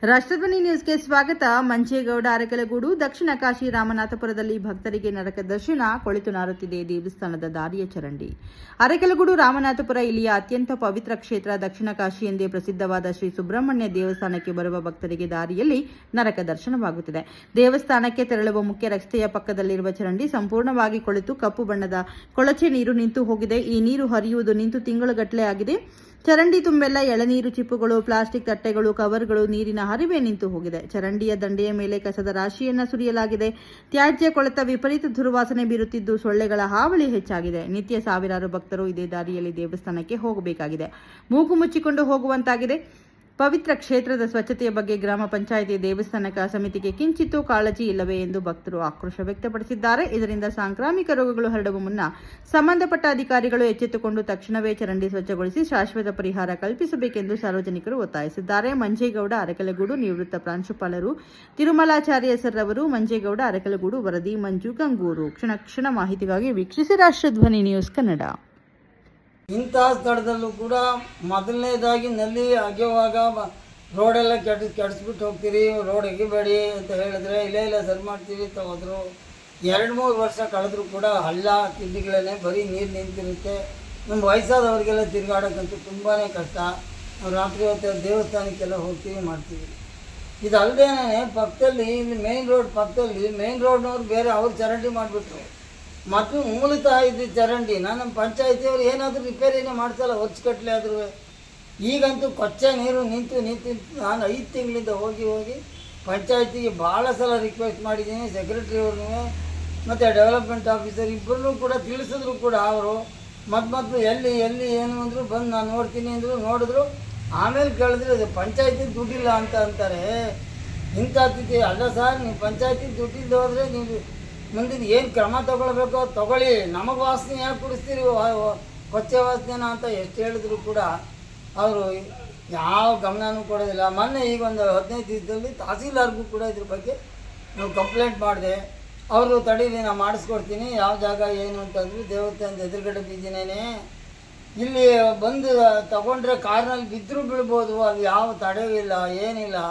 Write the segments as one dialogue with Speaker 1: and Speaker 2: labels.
Speaker 1: ರಾಷ್ಟ್ರಧ್ವನಿ ನ್ಯೂಸ್ಗೆ ಸ್ವಾಗತ. ಮಂಚೇಗೌಡ ಅರಕಲಗೂಡು. ದಕ್ಷಿಣ ಕಾಶಿ ರಾಮನಾಥಪುರದಲ್ಲಿ ಭಕ್ತರಿಗೆ ನರಕ ದರ್ಶನ, ಕೊಳಿತು ನಾರುತ್ತಿದೆ ದೇವಸ್ಥಾನದ ದಾರಿಯ ಚರಂಡಿ. ಅರಕಲಗೂಡು ರಾಮನಾಥಪುರ ಇಲ್ಲಿಯ ಅತ್ಯಂತ ಪವಿತ್ರ ಕ್ಷೇತ್ರ. ದಕ್ಷಿಣ ಕಾಶಿ ಎಂದೇ ಪ್ರಸಿದ್ಧವಾದ ಶ್ರೀ ಸುಬ್ರಹ್ಮಣ್ಯ ದೇವಸ್ಥಾನಕ್ಕೆ ಬರುವ ಭಕ್ತರಿಗೆ ದಾರಿಯಲ್ಲಿ ನರಕ ದರ್ಶನವಾಗುತ್ತಿದೆ. ದೇವಸ್ಥಾನಕ್ಕೆ ತೆರಳುವ ಮುಖ್ಯ ರಸ್ತೆಯ ಪಕ್ಕದಲ್ಲಿರುವ ಚರಂಡಿ ಸಂಪೂರ್ಣವಾಗಿ ಕೊಳೆತು ಕಪ್ಪು ಬಣ್ಣದ ಕೊಳಚೆ ನೀರು ನಿಂತು ಹೋಗಿದೆ. ಈ ನೀರು ಹರಿಯುವುದು ನಿಂತು ತಿಂಗಳುಗಟ್ಟಲೆ ಆಗಿದೆ. ಚರಂಡಿ ತುಂಬೆಲ್ಲ ಎಳನೀರು ಚಿಪ್ಪುಗಳು, ಪ್ಲಾಸ್ಟಿಕ್ ತಟ್ಟೆಗಳು, ಕವರ್ಗಳು, ನೀರಿನ ಹರಿವೆ ನಿಂತು ಹೋಗಿದೆ. ಚರಂಡಿಯ ದಂಡೆಯ ಮೇಲೆ ಕಸದ ರಾಶಿಯನ್ನ ಸುರಿಯಲಾಗಿದೆ. ತ್ಯಾಜ್ಯ ಕೊಳೆತ ವಿಪರೀತ ದುರ್ವಾಸನೆ ಬೀರುತ್ತಿದ್ದು ಸೊಳ್ಳೆಗಳ ಹಾವಳಿ ಹೆಚ್ಚಾಗಿದೆ. ನಿತ್ಯ ಸಾವಿರಾರು ಭಕ್ತರು ಇದೇ ದಾರಿಯಲ್ಲಿ ದೇವಸ್ಥಾನಕ್ಕೆ ಹೋಗಬೇಕಾಗಿದೆ. ಮೂಗು ಮುಚ್ಚಿಕೊಂಡು ಹೋಗುವಂತಾಗಿದೆ. ಪವಿತ್ರ ಕ್ಷೇತ್ರದ ಸ್ವಚ್ಛತೆಯ ಬಗ್ಗೆ ಗ್ರಾಮ ಪಂಚಾಯಿತಿ ದೇವಸ್ಥಾನ ಸಮಿತಿಗೆ ಕಿಂಚಿತ್ತೂ ಕಾಳಜಿ ಇಲ್ಲವೇ ಎಂದು ಭಕ್ತರು ಆಕ್ರೋಶ ವ್ಯಕ್ತಪಡಿಸಿದ್ದಾರೆ. ಇದರಿಂದ ಸಾಂಕ್ರಾಮಿಕ ರೋಗಗಳು ಹರಡುವ ಮುನ್ನ ಸಂಬಂಧಪಟ್ಟ ಅಧಿಕಾರಿಗಳು ಎಚ್ಚೆತ್ತುಕೊಂಡು ತಕ್ಷಣವೇ ಚರಂಡಿ ಸ್ವಚ್ಛಗೊಳಿಸಿ ಶಾಶ್ವತ ಪರಿಹಾರ ಕಲ್ಪಿಸಬೇಕೆಂದು ಸಾರ್ವಜನಿಕರು ಒತ್ತಾಯಿಸಿದ್ದಾರೆ. ಮಂಜೇಗೌಡ ಅರಕಲಗೂಡು. ನಿವೃತ್ತ ಪ್ರಾಂಶುಪಾಲರು ತಿರುಮಲಾಚಾರ್ಯ ಸರ್ ಅವರು. ಮಂಜೇಗೌಡ ಅರಕಲಗೂಡು. ವರದಿ ಮಂಜು ಗಂಗೂರು. ಕ್ಷಣ ಮಾಹಿತಿಗಾಗಿ ವೀಕ್ಷಿಸಿ ರಾಷ್ಟ್ರಧ್ವನಿ ನ್ಯೂಸ್ ಕನ್ನಡ.
Speaker 2: ಇಂತಹ ಸ್ಥಳದಲ್ಲೂ ಕೂಡ ಮೊದಲನೇದಾಗಿ ನಲ್ಲಿ ಅಗೆಯುವಾಗ ರೋಡೆಲ್ಲ ಕೆಡಿಸ್ಬಿಟ್ಟು ಹೋಗ್ತೀರಿ, ರೋಡ್ ಅಗಿಬೇಡಿ ಅಂತ ಹೇಳಿದ್ರೆ ಇಲ್ಲ ಸರಿ ಮಾಡ್ತೀವಿ ಅಂತ ಹೋದರು. 2-3 ವರ್ಷ ಕಳೆದ್ರೂ ಕೂಡ ಹಳ್ಳ ತಿಂಡಿಗಳೇ ಬರೀ ನೀರು ನಿಂತಿರುತ್ತೆ. ನಮ್ಮ ವಯಸ್ಸಾದವ್ರಿಗೆಲ್ಲ ತಿರುಗಾಡೋಕ್ಕಂತೂ ತುಂಬಾ ಕಷ್ಟ. ನಾವು ರಾತ್ರಿ ಹೊತ್ತು ದೇವಸ್ಥಾನಕ್ಕೆಲ್ಲ ಹೋಗ್ತೀವಿ ಮಾಡ್ತೀವಿ. ಇದಲ್ಲದೇನೆ ಪಕ್ಕದಲ್ಲಿ ಇಲ್ಲಿ ಮೇನ್ ರೋಡ್ ಪಕ್ಕದಲ್ಲಿ ಮೇನ್ ರೋಡ್ನವ್ರು ಬೇರೆ ಅವ್ರು ಚರಂಡಿ ಮಾಡಿಬಿಟ್ರು. ಮತ್ತು ಮೂಲತಃ ಇದು ಚರಂಡಿ ನಮ್ಮ ಪಂಚಾಯತಿಯವರು ಏನಾದರೂ ರಿಪೇರಿನೇ ಮಾಡ್ಸಲ್ಲ ವರ್ಷಗಟ್ಟಲೆ ಆದರೂ. ಈಗಂತೂ ಕೊಚ್ಚೆ ನೀರು ನಿಂತು ನಾನು 5 ತಿಂಗಳಿಂದ ಹೋಗಿ ಪಂಚಾಯತಿಗೆ ಭಾಳ ಸಲ ರಿಕ್ವೆಸ್ಟ್ ಮಾಡಿದ್ದೀನಿ. ಸೆಕ್ರೆಟ್ರಿಯವ್ರನ್ನೂ ಮತ್ತು ಡೆವಲಪ್ಮೆಂಟ್ ಆಫೀಸರ್ ಇಬ್ಬರನ್ನೂ ಕೂಡ ತಿಳಿಸಿದ್ರು ಕೂಡ ಅವರು ಮೊದಲು ಎಲ್ಲಿ ಏನು ಅಂದರು. ಬಂದು ನಾನು ನೋಡ್ತೀನಿ ಅಂದರು. ನೋಡಿದ್ರು. ಆಮೇಲೆ ಕೇಳಿದ್ರೆ ಪಂಚಾಯತಿ ದುಡ್ಡಿಲ್ಲ ಅಂತ ಅಂತಾರೆ. ಇಂಥ ತಿಥಿ ಅಲ್ಲ ಸರ್, ನೀವು ಪಂಚಾಯತಿ ದುಡ್ಡಿಲ್ಲದೆ ಹೋದರೆ ನೀವು ಮುಂದಿನ ಏನು ಕ್ರಮ ತೊಗೊಳ್ಬೇಕೋ ತೊಗೊಳ್ಳಿ, ನಮಗೆ ವಾಸನೆ ಯಾಕೆ ಕುಡಿಸ್ತೀರಿ ಕೊಚ್ಚೆ ವಾಸನೆನ ಅಂತ ಎಷ್ಟು ಹೇಳಿದ್ರು ಕೂಡ ಅವರು ಯಾವ ಗಮನವೂ ಕೊಡೋದಿಲ್ಲ. ಮೊನ್ನೆ ಈಗ ಒಂದು 15 ದಿವಸದಲ್ಲಿ ತಹಸೀಲ್ದಾರ್ಗೂ ಕೂಡ ಇದ್ರ ಬಗ್ಗೆ ನಾವು ಕಂಪ್ಲೇಂಟ್ ಮಾಡಿದೆ. ಅವರು ತಡೀರಿ ನಾನು ಮಾಡಿಸ್ಕೊಡ್ತೀನಿ, ಯಾವ ಜಾಗ ಏನು ಅಂತಂದ್ರು. ದೇವಸ್ಥಾನದ ಎದುರುಗಡೆ ಬೀದಿನೇನೆ ಇಲ್ಲಿ ಬಂದು ತಗೊಂಡ್ರೆ ಕಾರ್ನಲ್ಲಿ ಬಿದ್ದರೂ ಬೀಳ್ಬೋದು, ಅದು ಯಾವ ತಡೆಯೂ ಇಲ್ಲ, ಏನಿಲ್ಲ.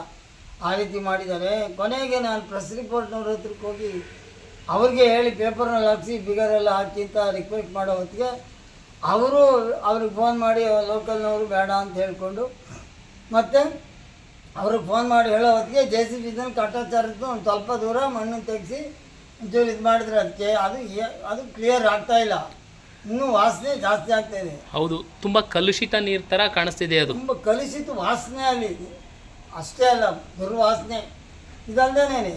Speaker 2: ಆ ರೀತಿ ಮಾಡಿದ್ದಾರೆ. ಕೊನೆಗೆ ನಾನು ಪ್ರೆಸ್ ರಿಪೋರ್ಟ್ನವ್ರ ಹತ್ರಕ್ಕೆ ಹೋಗಿ ಅವ್ರಿಗೆ ಹೇಳಿ ಪೇಪರ್ನಲ್ಲಿ ಹಾಕಿಸಿ ಫಿಗರೆಲ್ಲ ಹಾಕಿ ಅಂತ ರಿಕ್ವೆಸ್ಟ್ ಮಾಡೋ ಹೊತ್ತಿಗೆ ಅವ್ರಿಗೆ ಫೋನ್ ಮಾಡಿ ಲೋಕಲ್ನವರು ಬೇಡ ಅಂತ ಹೇಳ್ಕೊಂಡು ಮತ್ತು ಅವ್ರಿಗೆ ಫೋನ್ ಮಾಡಿ ಹೇಳೋ ಹೊತ್ತಿಗೆ JCB ಇದನ್ನು ಕಟ್ಟಾಚಾರದ್ದು ಒಂದು ಸ್ವಲ್ಪ ದೂರ ಮಣ್ಣು ತೆಗೆಸಿ ಒಂಚೂರು ಇದು ಮಾಡಿದ್ರೆ ಅದಕ್ಕೆ ಅದು ಕ್ಲಿಯರ್ ಆಗ್ತಾಯಿಲ್ಲ. ಇನ್ನೂ ವಾಸನೆ ಜಾಸ್ತಿ ಆಗ್ತಾಯಿದೆ.
Speaker 3: ಹೌದು, ತುಂಬ ಕಲುಷಿತ ನೀರು ಥರ ಕಾಣಿಸ್ತಿದೆ. ಅದು ತುಂಬ
Speaker 2: ಕಲುಷಿತ ವಾಸನೆ ಅಲ್ಲಿ ಅಷ್ಟೇ ಅಲ್ಲ, ದುರ್ವಾಸನೆ. ಇದಲ್ಲದೇನೆ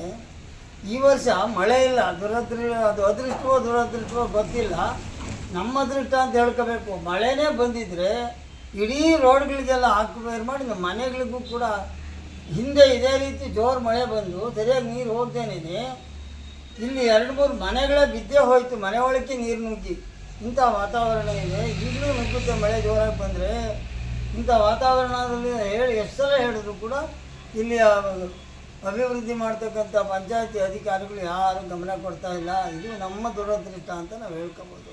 Speaker 2: ಈ ವರ್ಷ ಮಳೆ ಇಲ್ಲ. ಅದು ಅದೃಷ್ಟವೋ ದುರದೃಷ್ಟವೋ ಗೊತ್ತಿಲ್ಲ. ನಮ್ಮ ಅದೃಷ್ಟ ಅಂತ ಹೇಳ್ಕೋಬೇಕು. ಮಳೆನೇ ಬಂದಿದ್ದರೆ ಇಡೀ ರೋಡ್ಗಳಿಗೆಲ್ಲ ಆಕ್ಯುಪೈರ್ ಮಾಡಿ ನಮ್ಮ ಮನೆಗಳಿಗೂ ಕೂಡ ಹಿಂದೆ ಇದೇ ರೀತಿ ಜೋರು ಮಳೆ ಬಂದು ಸರಿಯಾಗಿ ನೀರು ಹೋಗ್ದೇನೆ ಇಲ್ಲಿ 2-3 ಮನೆಗಳೇ ಬಿದ್ದೇ ಹೋಯಿತು. ಮನೆ ಒಳಕ್ಕೆ ನೀರು ನುಗ್ಗಿ ಇಂಥ ವಾತಾವರಣ ಇದೆ. ಈಗಲೂ ನುಗ್ಗುತ್ತೆ ಮಳೆ ಜೋರಾಗಿ ಬಂದರೆ. ಇಂಥ ವಾತಾವರಣದಲ್ಲಿ ಎಷ್ಟು ಸಲ ಹೇಳಿದ್ರು ಕೂಡ ಇಲ್ಲಿ ಅಭಿವೃದ್ಧಿ ಮಾಡ್ತಕ್ಕಂಥ ಪಂಚಾಯತಿ ಅಧಿಕಾರಿಗಳು ಯಾರೂ ಗಮನ ಕೊಡ್ತಾ ಇಲ್ಲ. ಇದು ನಮ್ಮ ದುರದೃಷ್ಟ ಅಂತ ನಾವು ಹೇಳ್ಕೊಬೋದು.